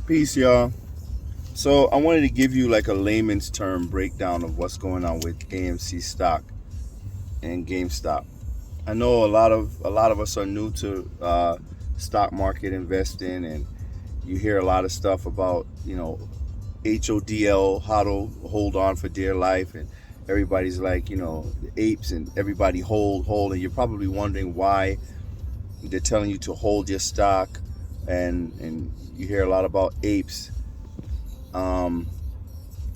Peace, y'all. So I wanted to give you like a layman's term breakdown of what's going on with AMC stock and GameStop. I know a lot of us are new to stock market investing, and you hear a lot of stuff about HODL, how to hold on for dear life, and everybody's like the apes and everybody hold, and you're probably wondering why they're telling you to hold your stock, and you hear a lot about apes. Um,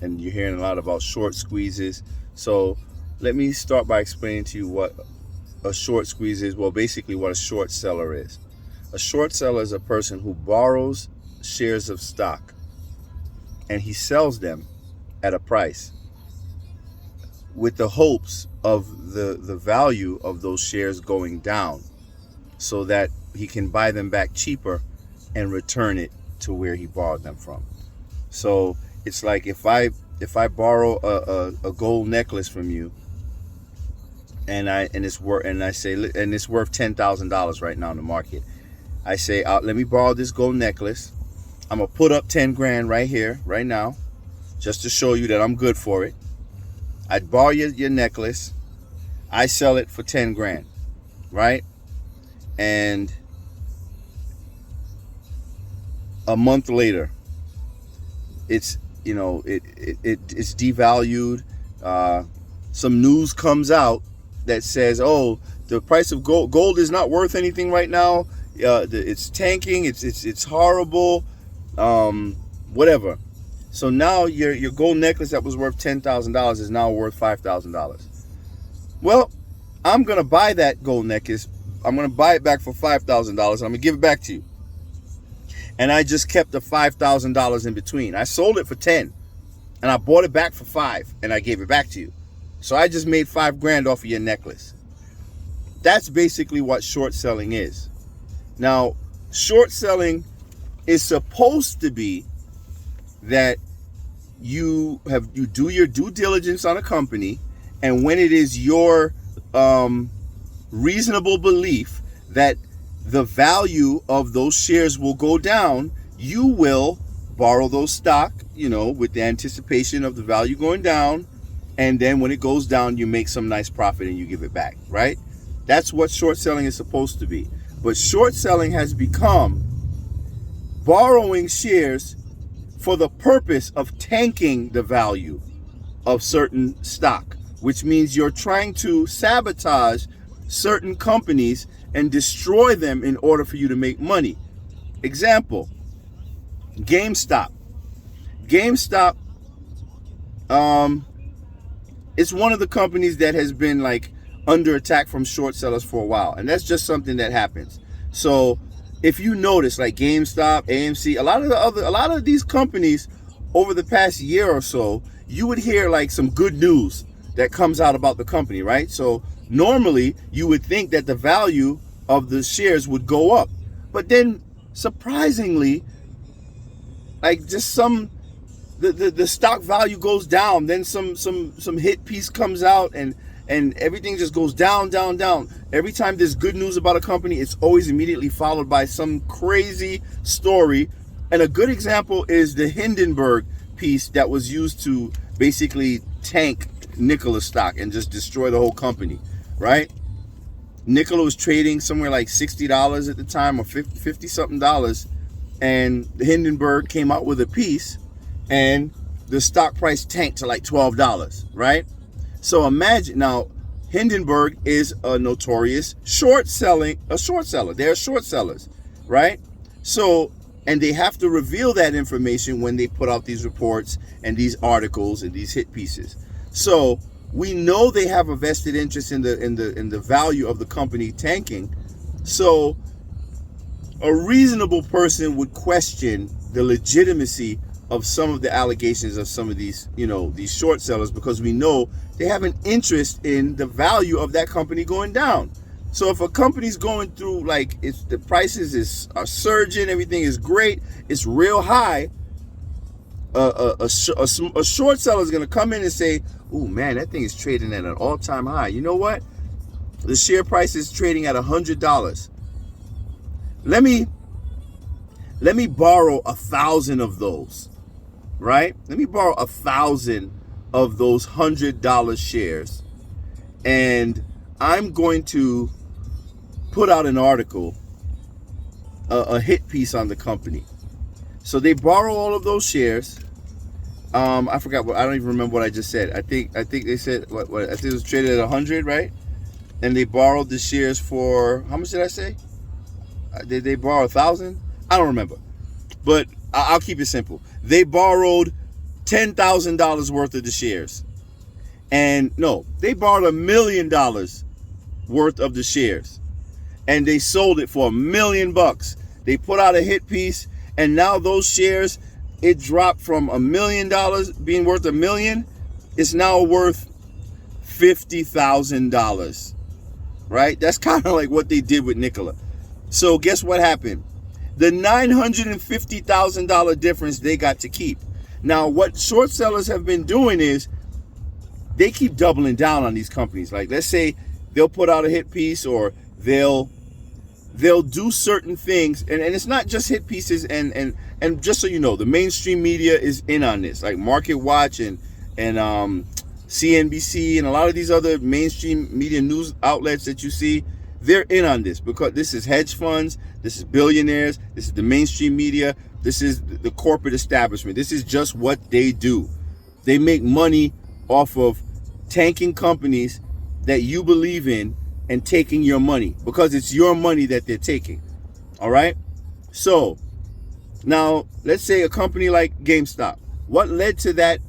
and you're hearing a lot about short squeezes. So let me start by explaining to you what a short squeeze is. Well, basically what a short seller is. A short seller is a person who borrows shares of stock and he sells them at a price with the hopes of the value of those shares going down so that he can buy them back cheaper and return it to where he borrowed them from. So it's like if I borrow a gold necklace from you, and it's worth $10,000 right now in the market. I say, let me borrow this gold necklace. I'm gonna put up 10 grand right here, right now, just to show you that I'm good for it. I'd borrow your necklace. I sell it for 10 grand, right? And a month later, it's it's devalued. Some news comes out that says, oh, the price of gold is not worth anything right now. It's tanking. It's horrible. Whatever. So now your gold necklace that was worth $10,000 is now worth $5,000. Well, I'm gonna buy that gold necklace. I'm gonna buy it back for $5,000. I'm gonna give it back to you. And I just kept the $5,000 in between. I sold it for 10, and I bought it back for 5, and I gave it back to you. So I just made 5 grand off of your necklace. That's basically what short selling is. Now, short selling is supposed to be that you do your due diligence on a company, and when it is your reasonable belief that the value of those shares will go down, you will borrow those stock, with the anticipation of the value going down. And then when it goes down, you make some nice profit and you give it back, right? That's what short selling is supposed to be. But short selling has become borrowing shares for the purpose of tanking the value of certain stock, which means you're trying to sabotage certain companies and destroy them in order for you to make money. Example, GameStop. GameStop, it's one of the companies that has been like under attack from short sellers for a while, and that's just something that happens. So if you notice, like GameStop, AMC, a lot of these companies over the past year or so, you would hear like some good news that comes out about the company, right? So normally you would think that the value of the shares would go up, but then surprisingly, like just the stock value goes down. Then some hit piece comes out, and everything just goes down. Every time there's good news about a company, it's always immediately followed by some crazy story. And a good example is the Hindenburg piece that was used to basically tank Nikola stock and just destroy the whole company, right? Nikola was trading somewhere like $60 at the time, or 50 something dollars, and the Hindenburg came out with a piece, and the stock price tanked to like $12, right? So imagine now, Hindenburg is a notorious short seller. They're short sellers, right? So, and they have to reveal that information when they put out these reports and these articles and these hit pieces. So we know they have a vested interest in the value of the company tanking. So a reasonable person would question the legitimacy of some of the allegations of some of these, these short sellers, because we know they have an interest in the value of that company going down. So if a company's going through, like, it's the prices are surging, everything is great, it's real high, a short seller is going to come in and say, "Oh man, that thing is trading at an all-time high. You know what? The share price is trading at $100. Let me let me borrow 1,000 of those, right? Let me borrow 1,000 of those $100 shares, and I'm going to put out an article, a hit piece on the company. So they borrow all of those shares. I forgot what, I don't even remember what I just said. I think they said what I think it was traded at 100, right? And they borrowed the shares for, how much did I say? Did they borrow 1,000? I don't remember. But I'll keep it simple. They borrowed $10,000 worth of the shares. And no, they borrowed $1 million worth of the shares. And they sold it for $1 million. They put out a hit piece, and now those shares, it dropped from $1 million being worth $1 million. It's now worth $50,000. Right? That's kind of like what they did with Nikola. So guess what happened? The $950,000 difference they got to keep. Now, what short sellers have been doing is they keep doubling down on these companies. Like, let's say they'll put out a hit piece, or they'll do certain things, and it's not just hit pieces. And just so you know, the mainstream media is in on this, like Market Watch and CNBC and a lot of these other mainstream media news outlets that you see. They're in on this because this is hedge funds, this is billionaires, this is the mainstream media, this is the corporate establishment. This is just what they do. They make money off of tanking companies that you believe in and taking your money, because it's your money that they're taking. All right? So now let's say a company like GameStop. What led to that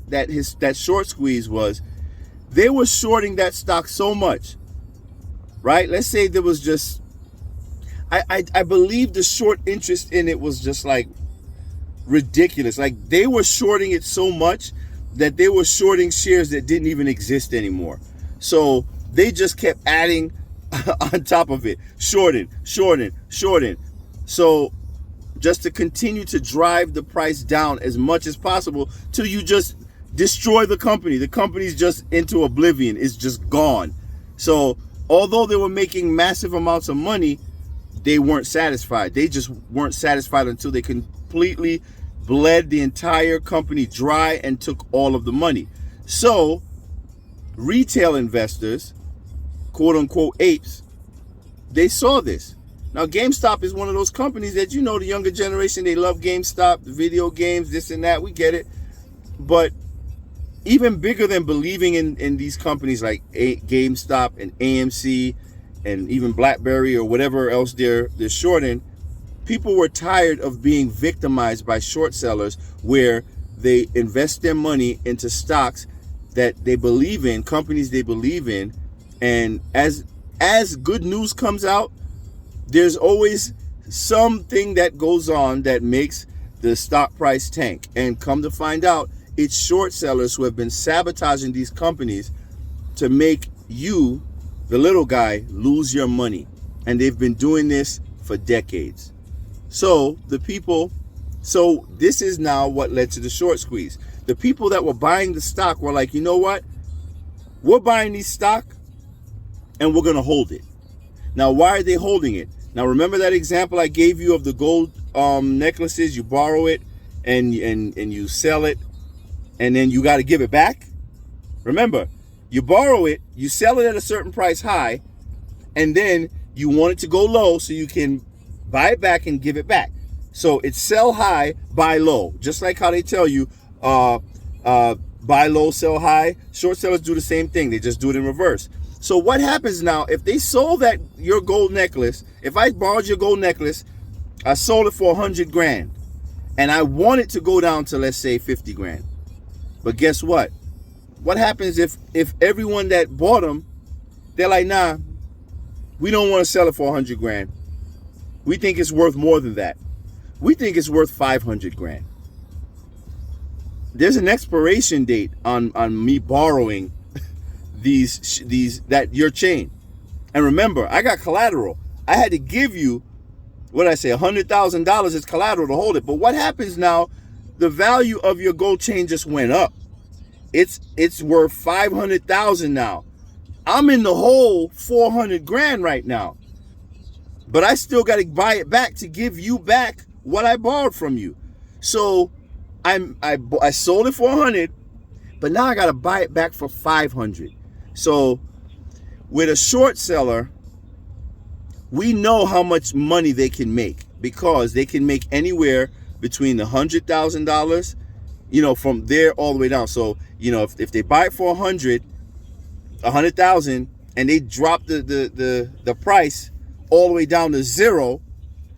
short squeeze was they were shorting that stock so much. Right? Let's say there was just, I believe the short interest in it was just like ridiculous. Like, they were shorting it so much that they were shorting shares that didn't even exist anymore. So they just kept adding on top of it, shorting. So just to continue to drive the price down as much as possible till you just destroy the company. The company's just into oblivion. It's just gone. So although they were making massive amounts of money, they weren't satisfied. They just weren't satisfied until they completely bled the entire company dry and took all of the money. So retail investors, quote unquote apes, they saw this. Now, GameStop is one of those companies that, you know, the younger generation, they love GameStop, the video games, this and that. We get it. But even bigger than believing in these companies like GameStop and AMC and even BlackBerry or whatever else they're shorting, people were tired of being victimized by short sellers where they invest their money into stocks that they believe in, companies they believe in, and as good news comes out, there's always something that goes on that makes the stock price tank. And come to find out, it's short sellers who have been sabotaging these companies to make you, the little guy, lose your money. And they've been doing this for decades. So this is now what led to the short squeeze. The people that were buying the stock were like, you know what? We're buying this stock and we're going to hold it. Now, why are they holding it? Now, remember that example I gave you of the gold necklaces? You borrow it and you sell it, and then you got to give it back. Remember, you borrow it, you sell it at a certain price high, and then you want it to go low so you can buy it back and give it back. So it's sell high, buy low. Just like how they tell you, buy low, sell high. Short sellers do the same thing. They just do it in reverse. So what happens now, if they sold your gold necklace, if I borrowed your gold necklace, I sold it for 100 grand, and I want it to go down to, let's say, 50 grand. But guess what? What happens if everyone that bought them, they're like, nah, we don't want to sell it for 100 grand. We think it's worth more than that. We think it's worth 500 grand. There's an expiration date on me borrowing your chain. And remember, I got collateral. I had to give you, what did I say, $100,000 as collateral to hold it. But what happens now? The value of your gold chain just went up. It's worth 500,000 now. I'm in the hole 400 grand right now. But I still got to buy it back to give you back what I borrowed from you. So I sold it for 100, but now I got to buy it back for 500. So with a short seller, we know how much money they can make, because they can make anywhere between $100,000, from there all the way down. So, if they buy it for 100,000, and they drop the price all the way down to zero,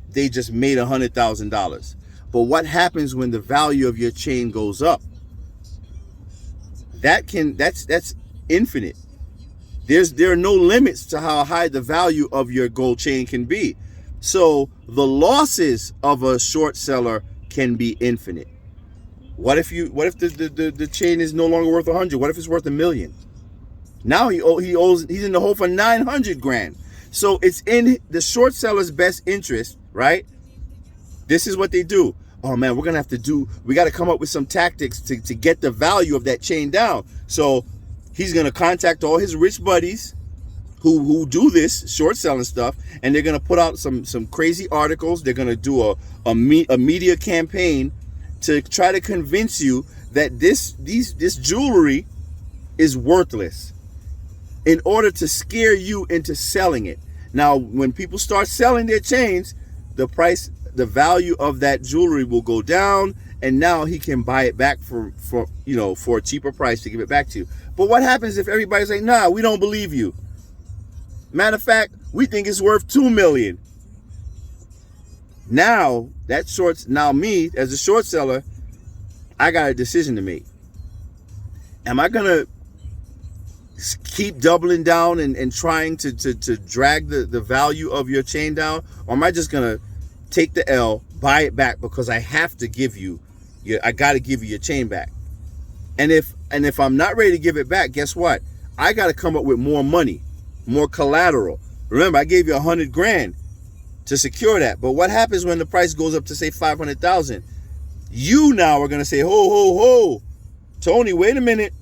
they just made $100,000. But what happens when the value of your chain goes up? That's infinite. There are no limits to how high the value of your gold chain can be. So the losses of a short seller can be infinite. What if the chain is no longer worth 100? What if it's worth $1 million? Now he's in the hole for 900 grand. So it's in the short seller's best interest, right? This is what they do. Oh man, we got to come up with some tactics to get the value of that chain down. So he's going to contact all his rich buddies who do this short selling stuff, and they're going to put out some crazy articles. They're going to do a media campaign to try to convince you that this jewelry is worthless, in order to scare you into selling it. Now, when people start selling their chains, the value of that jewelry will go down, and now he can buy it back for a cheaper price to give it back to you. But what happens if everybody's like, nah, we don't believe you? Matter of fact, we think it's worth $2 million. Now me as a short seller, I got a decision to make. Am I gonna keep doubling down and trying to drag the value of your chain down, or am I just gonna take the L, buy it back, because I have to give you I got to give you your chain back? And if I'm not ready to give it back, guess what? I got to come up with more money, more collateral. Remember, I gave you 100 grand to secure that. But what happens when the price goes up to, say, 500,000? You now are going to say, ho, Tony, wait a minute.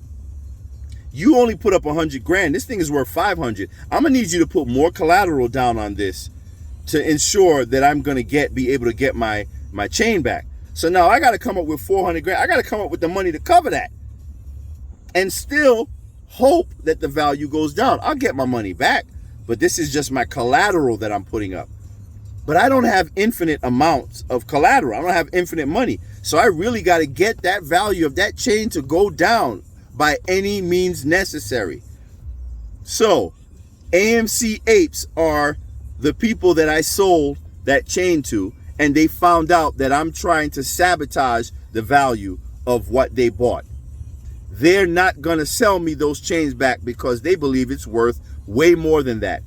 You only put up 100 grand. This thing is worth 500. I'm going to need you to put more collateral down on this to ensure that I'm going to be able to get my chain back. So now I got to come up with 400 grand. I got to come up with the money to cover that, and still hope that the value goes down. I'll get my money back, but this is just my collateral that I'm putting up. But I don't have infinite amounts of collateral. I don't have infinite money. So I really got to get that value of that chain to go down by any means necessary. So AMC apes are the people that I sold that chain to, and they found out that I'm trying to sabotage the value of what they bought. They're not going to sell me those chains back because they believe it's worth way more than that.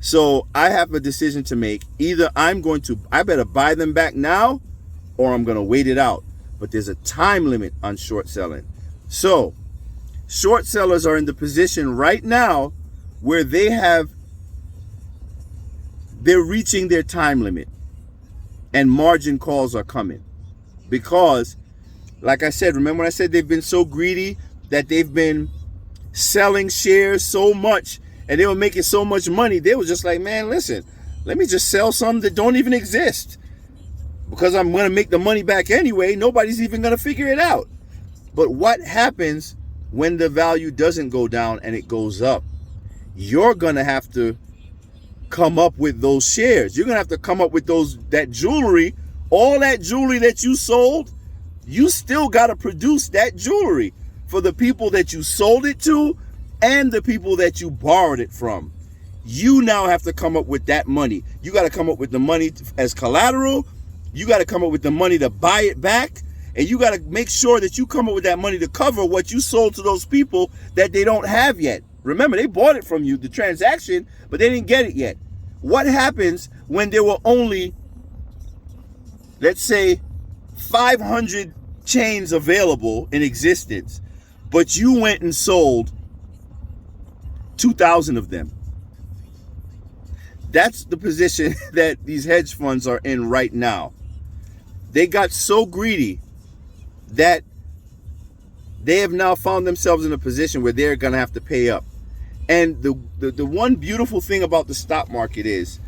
So I have a decision to make. Either I better buy them back now, or I'm going to wait it out. But there's a time limit on short selling. So short sellers are in the position right now where they're reaching their time limit, and margin calls are coming. Because, like I said, remember when I said they've been so greedy that they've been selling shares so much, and they were making so much money, they were just like, man, listen, let me just sell some that don't even exist, because I'm going to make the money back anyway. Nobody's even going to figure it out. But what happens when the value doesn't go down and it goes up? You're going to have to come up with those shares. You're going to have to come up with that jewelry. All that jewelry that you sold, you still got to produce that jewelry for the people that you sold it to and the people that you borrowed it from. You now have to come up with that money. You got to come up with the money as collateral. You got to come up with the money to buy it back. And you got to make sure that you come up with that money to cover what you sold to those people that they don't have yet. Remember, they bought it from you, the transaction, but they didn't get it yet. What happens when there were only, let's say, 500 chains available in existence, but you went and sold 2,000 of them? That's the position that these hedge funds are in right now. They got so greedy that they have now found themselves in a position where they're going to have to pay up. And the one beautiful thing about the stock market is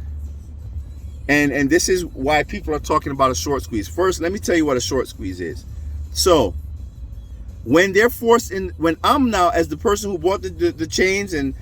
And this is why people are talking about a short squeeze. First, let me tell you what a short squeeze is. So when they're forced in, when I'm now as the person who bought the chains and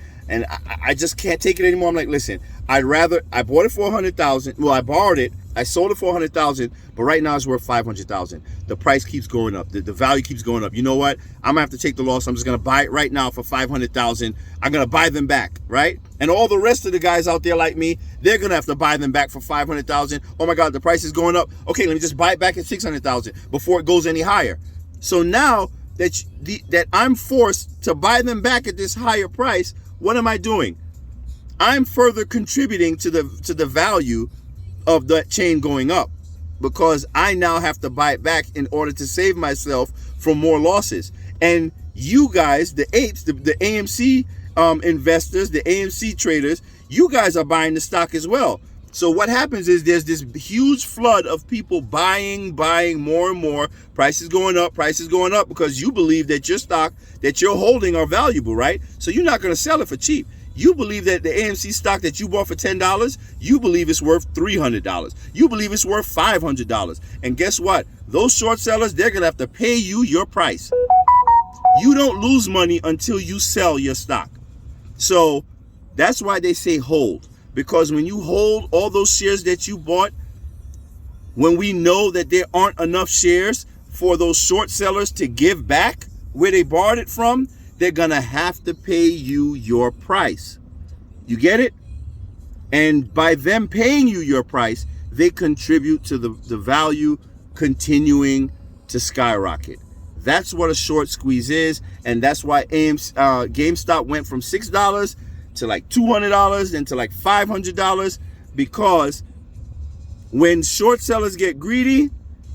I just can't take it anymore. I'm like, listen, I bought it for 100,000. Well, I borrowed it. I sold it for 100,000, but right now it's worth 500,000. The price keeps going up. The value keeps going up. You know what? I'm gonna have to take the loss. I'm just gonna buy it right now for 500,000. I'm gonna buy them back, right? And all the rest of the guys out there like me, they're gonna have to buy them back for 500,000. Oh my God, the price is going up. Okay, let me just buy it back at 600,000 before it goes any higher. So now that I'm forced to buy them back at this higher price, what am I doing? I'm further contributing to the value of that chain going up, because I now have to buy it back in order to save myself from more losses. And you guys, the apes, the AMC investors, the AMC traders, you guys are buying the stock as well. So what happens is there's this huge flood of people buying more and more. Prices going up, because you believe that your stock that you're holding are valuable, right? So you're not going to sell it for cheap. You believe that the AMC stock that you bought for $10, you believe it's worth $300. You believe it's worth $500. And guess what? Those short sellers, they're going to have to pay you your price. You don't lose money until you sell your stock. So that's why they say hold. Because when you hold all those shares that you bought, when we know that there aren't enough shares for those short sellers to give back where they borrowed it from, they're gonna have to pay you your price. You get it? And by them paying you your price, they contribute to the value continuing to skyrocket. That's what a short squeeze is, and that's why GameStop went from $6 to like $200, then to like $500, because when short sellers get greedy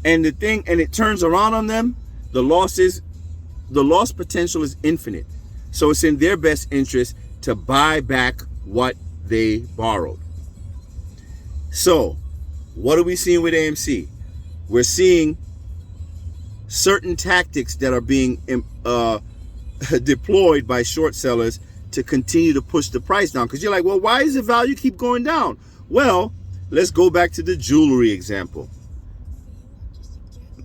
and it turns around on them, the loss potential is infinite. So it's in their best interest to buy back what they borrowed. So what are we seeing with AMC? We're seeing certain tactics that are being deployed by short sellers to continue to push the price down. Because you're like, well, why does the value keep going down? Well, let's go back to the jewelry example.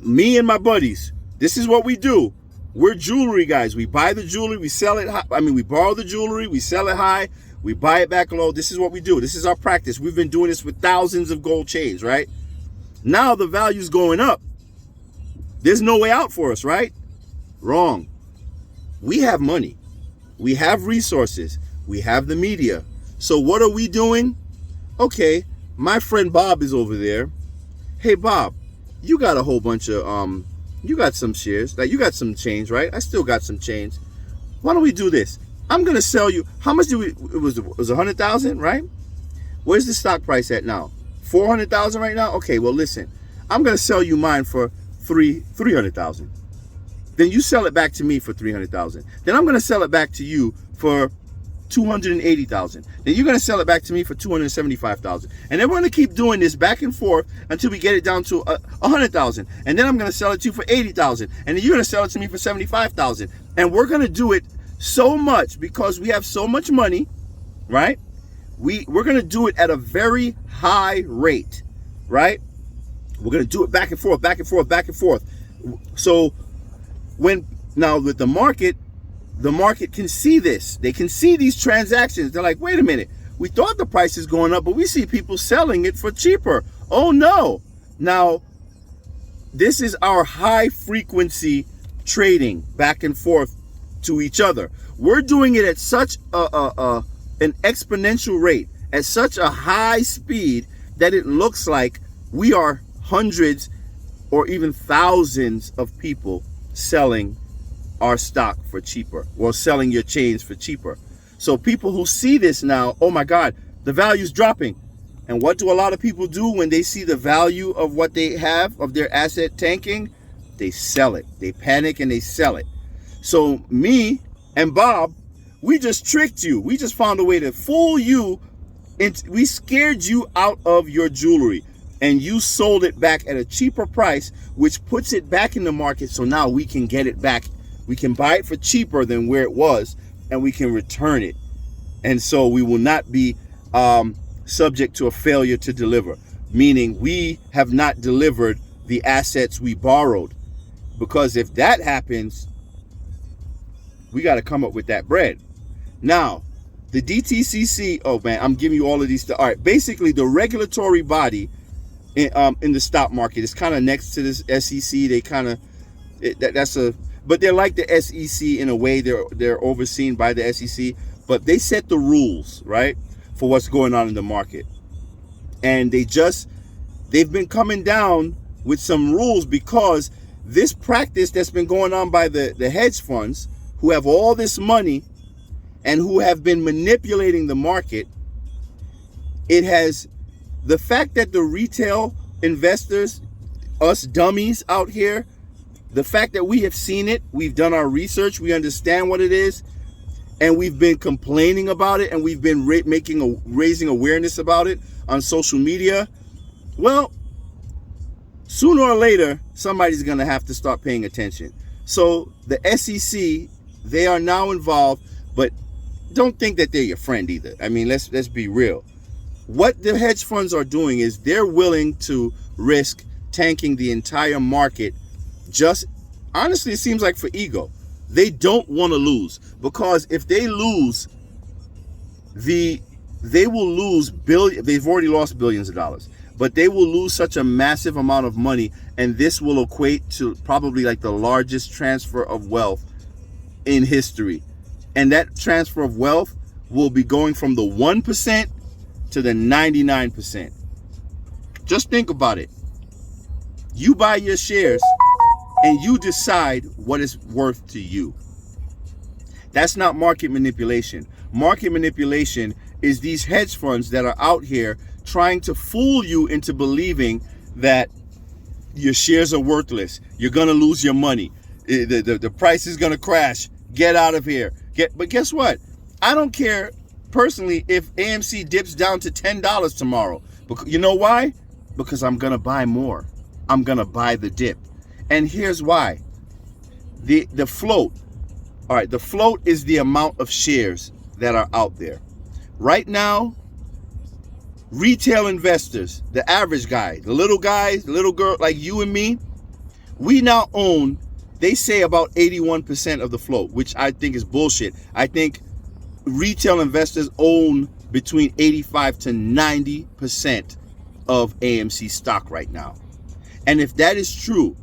Me and my buddies, this is what we do. We're jewelry guys. We buy the jewelry, we sell it high. We borrow the jewelry, we sell it high, we buy it back low. This is what we do. This is our practice. We've been doing this with thousands of gold chains, right? Now the value's going up. There's no way out for us, right? Wrong. We have money. We have resources. We have the media. So what are we doing? Okay, my friend Bob is over there. Hey, Bob, you got a whole bunch of, you got some shares. Like, you got some change, right? I still got some change. Why don't we do this? I'm going to sell you. How much it was 100,000, right? Where's the stock price at now? 400,000 right now? Okay, well, listen. I'm going to sell you mine for 300,000. Then you sell it back to me for 300,000. Then I'm going to sell it back to you for 280,000. Then you're going to sell it back to me for 275,000. And then we're going to keep doing this back and forth until we get it down to 100,000. And then I'm going to sell it to you for 80,000. And then you're going to sell it to me for 75,000. And we're going to do it so much because we have so much money, right? We're going to do it at a very high rate, right? We're going to do it back and forth, back and forth, back and forth. So now with the market can see this. They can see these transactions. They're like, wait a minute. We thought the price is going up, but we see people selling it for cheaper. Oh no. Now, this is our high frequency trading back and forth to each other. We're doing it at such an exponential rate, at such a high speed that it looks like we are hundreds or even thousands of people selling our stock for cheaper, or selling your chains for cheaper. So people who see this now, oh my God, the value's dropping. And what do a lot of people do when they see the value of what they have, of their asset tanking? They sell it. They panic and they sell it. So me and Bob, we just tricked you. We just found a way to fool you. We scared you out of your jewelry. And you sold it back at a cheaper price, which puts it back in the market. So now we can get it back. We can buy it for cheaper than where it was, and we can return it. And so we will not be subject to a failure to deliver. meaning we have not delivered the assets we borrowed. Because if that happens, we got to come up with that bread. Now, the DTCC, oh man, I'm giving you all of these. All right, basically the regulatory body in the stock market is kind of next to this SEC. They kind of, but they're like the SEC in a way. They're overseen by the SEC, but they set the rules, right, for what's going on in the market. And they've been coming down with some rules because this practice that's been going on by the hedge funds who have all this money and who have been manipulating the market, the fact that the retail investors, us dummies out here, the fact that we have seen it, we've done our research, we understand what it is, and we've been complaining about it, and we've been raising awareness about it on social media, well, sooner or later, somebody's going to have to start paying attention. So the SEC, they are now involved, but don't think that they're your friend either. I mean, let's be real. What the hedge funds are doing is they're willing to risk tanking the entire market. Just honestly, it seems like for ego. They don't want to lose, because if they lose, they will lose billions. They've already lost billions of dollars, but they will lose such a massive amount of money, and this will equate to probably like the largest transfer of wealth in history. And that transfer of wealth will be going from the 1% to the 99%. Just think about it. You buy your shares and you decide what it's worth to you. That's not market manipulation. Market manipulation is these hedge funds that are out here trying to fool you into believing that your shares are worthless. You're going to lose your money. The price is going to crash. Get out of here. But guess what? I don't care personally if AMC dips down to $10 tomorrow. You know why? Because I'm going to buy more. I'm going to buy the dip. And here's why. The float. All right, the float is the amount of shares that are out there. Right now, retail investors, the average guy, the little girl like you and me, we now own, they say about 81% of the float, which I think is bullshit. I think retail investors own between 85 to 90% of AMC stock right now. And if that is true,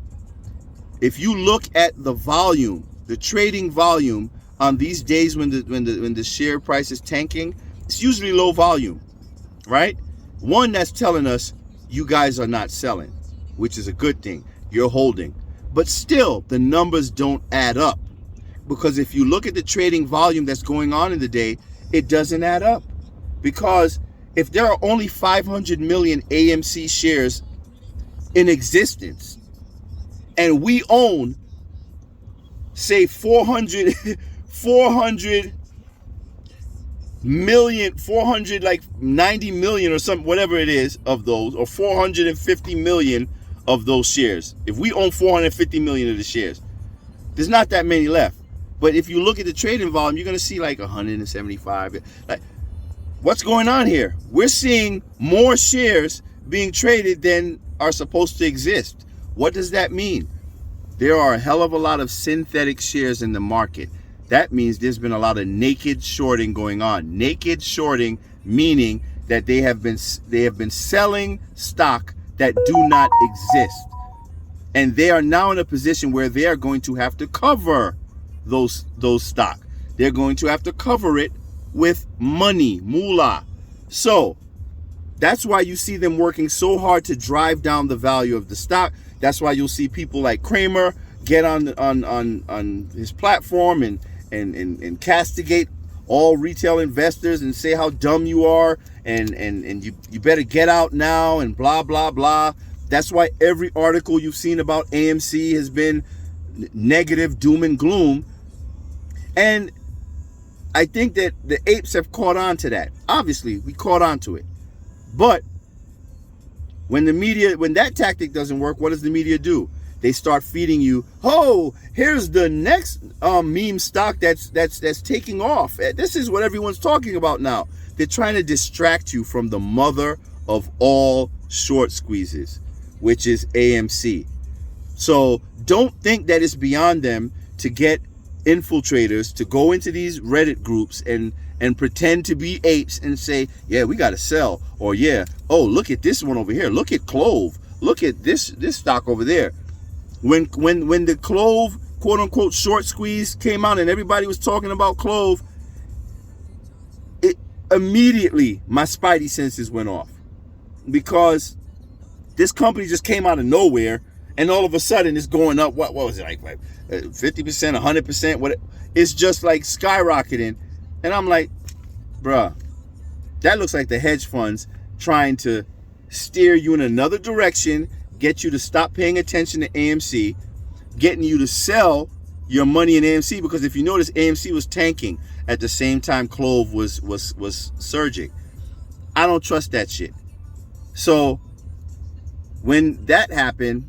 if you look at the volume, the trading volume on these days when the share price is tanking, it's usually low volume, right? One, that's telling us you guys are not selling, which is a good thing. You're holding. But still, the numbers don't add up. Because if you look at the trading volume that's going on in the day, it doesn't add up. Because if there are only 500 million AMC shares in existence, and we own, say, 400 million, 490 million or something, whatever it is of those, or 450 million of those shares. If we own 450 million of the shares, there's not that many left. But if you look at the trading volume, you're going to see like 175. Like, what's going on here? We're seeing more shares being traded than are supposed to exist. What does that mean? There are a hell of a lot of synthetic shares in the market. That means there's been a lot of naked shorting going on. Naked shorting meaning that they have been selling stock that do not exist. And they are now in a position where they are going to have to cover those stock. They're going to have to cover it with money, moolah. So that's why you see them working so hard to drive down the value of the stock. That's why you'll see people like Kramer get on his platform and castigate all retail investors and say how dumb you are and you better get out now and blah blah blah. That's why every article you've seen about AMC has been negative, doom and gloom. And I think that the apes have caught on to that. Obviously, we caught on to it. But when that tactic doesn't work, what does the media do? They start feeding you, oh, here's the next meme stock that's taking off. This is what everyone's talking about now. They're trying to distract you from the mother of all short squeezes, which is AMC. So don't think that it's beyond them to get infiltrators to go into these Reddit groups and pretend to be apes and say, yeah, we got to sell. Or yeah, oh, look at this one over here. Look at Clove. Look at this stock over there. When the Clove quote unquote short squeeze came out and everybody was talking about Clove, it immediately my spidey senses went off, because this company just came out of nowhere and all of a sudden it's going up. What was it, like 50%, 100%? What? It's just like skyrocketing. And I'm like, bruh, that looks like the hedge funds trying to steer you in another direction, get you to stop paying attention to AMC, getting you to sell your money in AMC, because if you notice, AMC was tanking at the same time Clove was surging. I don't trust that shit. So when that happened,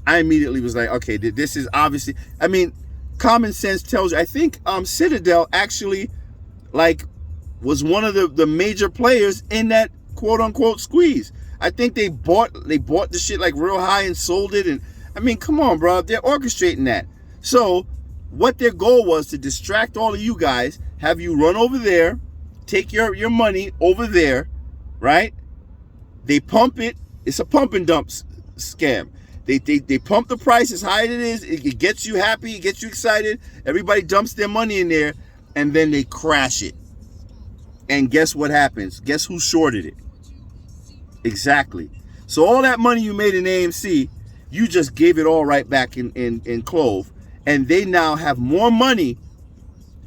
I immediately was like, okay, this is obviously, I mean, common sense tells you. I think Citadel actually was one of the major players in that quote unquote squeeze. I think they bought the shit like real high and sold it. And I mean, come on, bro, they're orchestrating that. So what their goal was to distract all of you guys, have you run over there, take your money over there, right? They pump it. It's a pump and dump scam. They pump the price as high as it is. It gets you happy. It gets you excited. Everybody dumps their money in there, and then they crash it. And guess what happens? Guess who shorted it? Exactly. So all that money you made in AMC, you just gave it all right back in Clove. And they now have more money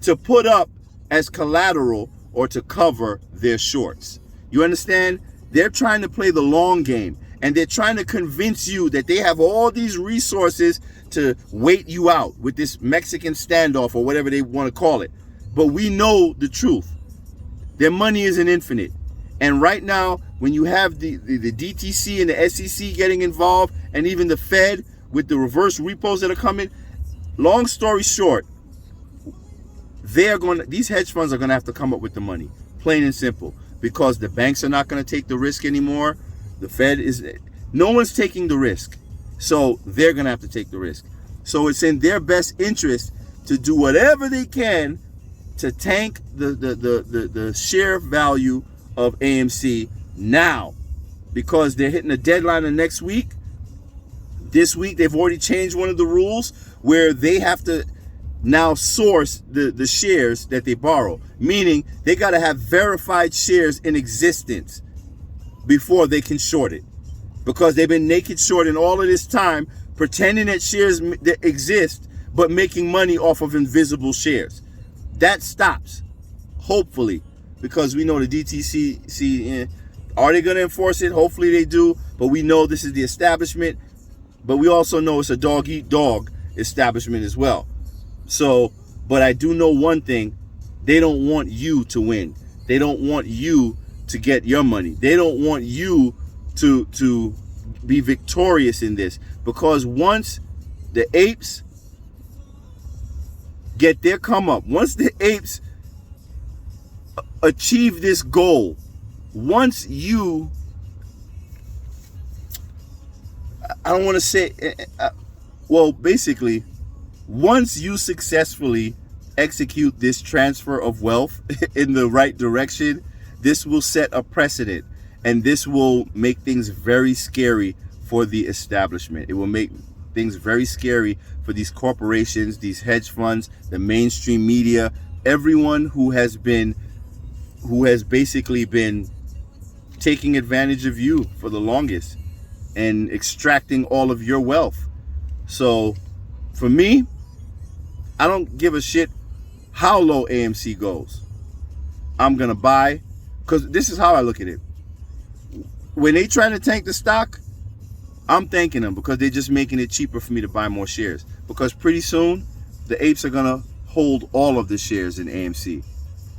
to put up as collateral or to cover their shorts. You understand? They're trying to play the long game. And they're trying to convince you that they have all these resources to wait you out with this Mexican standoff or whatever they want to call it. But we know the truth. Their money isn't infinite. And right now, when you have the DTC and the SEC getting involved, and even the Fed with the reverse repos that are coming, long story short, these hedge funds are going to have to come up with the money, plain and simple, because the banks are not going to take the risk anymore. The Fed no one's taking the risk. So they're going to have to take the risk. So it's in their best interest to do whatever they can to tank the share value of AMC now, because they're hitting a deadline of next week. This week, they've already changed one of the rules where they have to now source the shares that they borrow, meaning they got to have verified shares in existence before they can short it, because they've been naked shorting all of this time, pretending that shares that exist, but making money off of invisible shares. That stops, hopefully, because we know the DTC, are they going to enforce it? Hopefully they do, but we know this is the establishment, but we also know it's a dog-eat-dog establishment as well. So, but I do know one thing, they don't want you to win. They don't want you to get your money. They don't want you to be victorious in this, because once the apes get their come up, once the apes achieve this goal, once you, I don't want to say, well, basically, once you successfully execute this transfer of wealth in the right direction, this will set a precedent, and this will make things very scary for the establishment. It will make things very scary for these corporations, these hedge funds, the mainstream media, everyone who has basically been taking advantage of you for the longest and extracting all of your wealth. So for me, I don't give a shit how low AMC goes. I'm gonna buy, because this is how I look at it. When they try to tank the stock, I'm thanking them, because they're just making it cheaper for me to buy more shares, because pretty soon the apes are gonna hold all of the shares in AMC.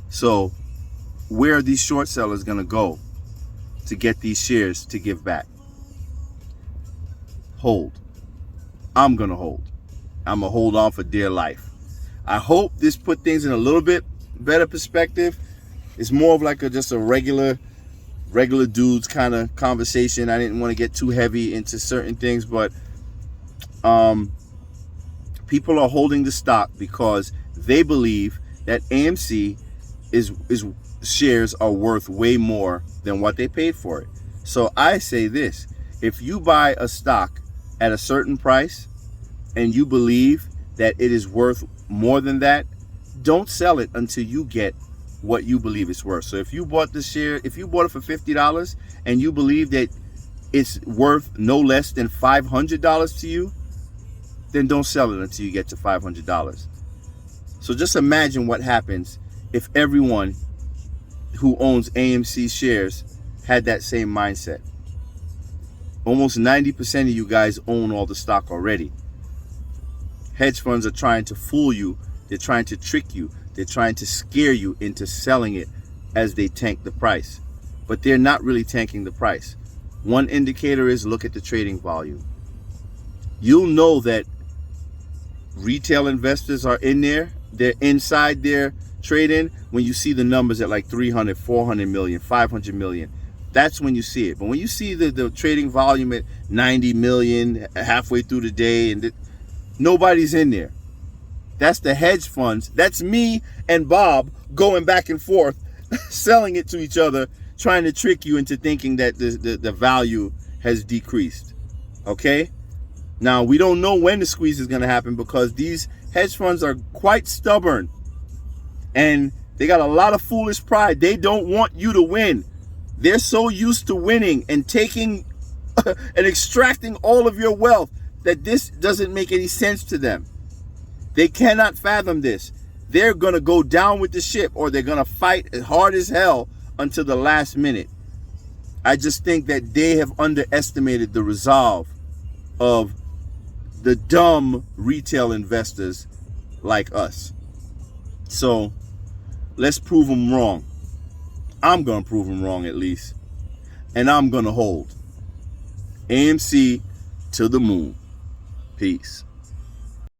So where are these short sellers gonna go to get these shares to give back? Hold. I'm gonna hold. I'm gonna hold on for dear life. I hope this put things in a little bit better perspective. It's more of like just a regular regular dudes kind of conversation. I didn't want to get too heavy into certain things, but people are holding the stock because they believe that AMC is shares are worth way more than what they paid for it. So I say this: if you buy a stock at a certain price and you believe that it is worth more than that, don't sell it until you get what you believe it's worth. So if you bought the share, if you bought it for $50 and you believe that it's worth no less than $500 to you, then don't sell it until you get to $500. So just imagine what happens if everyone who owns AMC shares had that same mindset. Almost 90% of you guys own all the stock already. Hedge funds are trying to fool you. They're trying to trick you. They're trying to scare you into selling it as they tank the price. But they're not really tanking the price. One indicator is look at the trading volume. You'll know that retail investors are in there. They're inside their trading when you see the numbers at like 300, 400 million, 500 million. That's when you see it. But when you see the trading volume at 90 million halfway through the day and nobody's in there. That's the hedge funds. That's me and Bob going back and forth, selling it to each other, trying to trick you into thinking that the value has decreased. Okay? Now, we don't know when the squeeze is going to happen because these hedge funds are quite stubborn. And they got a lot of foolish pride. They don't want you to win. They're so used to winning and taking and extracting all of your wealth that this doesn't make any sense to them. They cannot fathom this. They're going to go down with the ship, or they're going to fight as hard as hell until the last minute. I just think that they have underestimated the resolve of the dumb retail investors like us. So let's prove them wrong. I'm going to prove them wrong at least. And I'm going to hold AMC to the moon. Peace.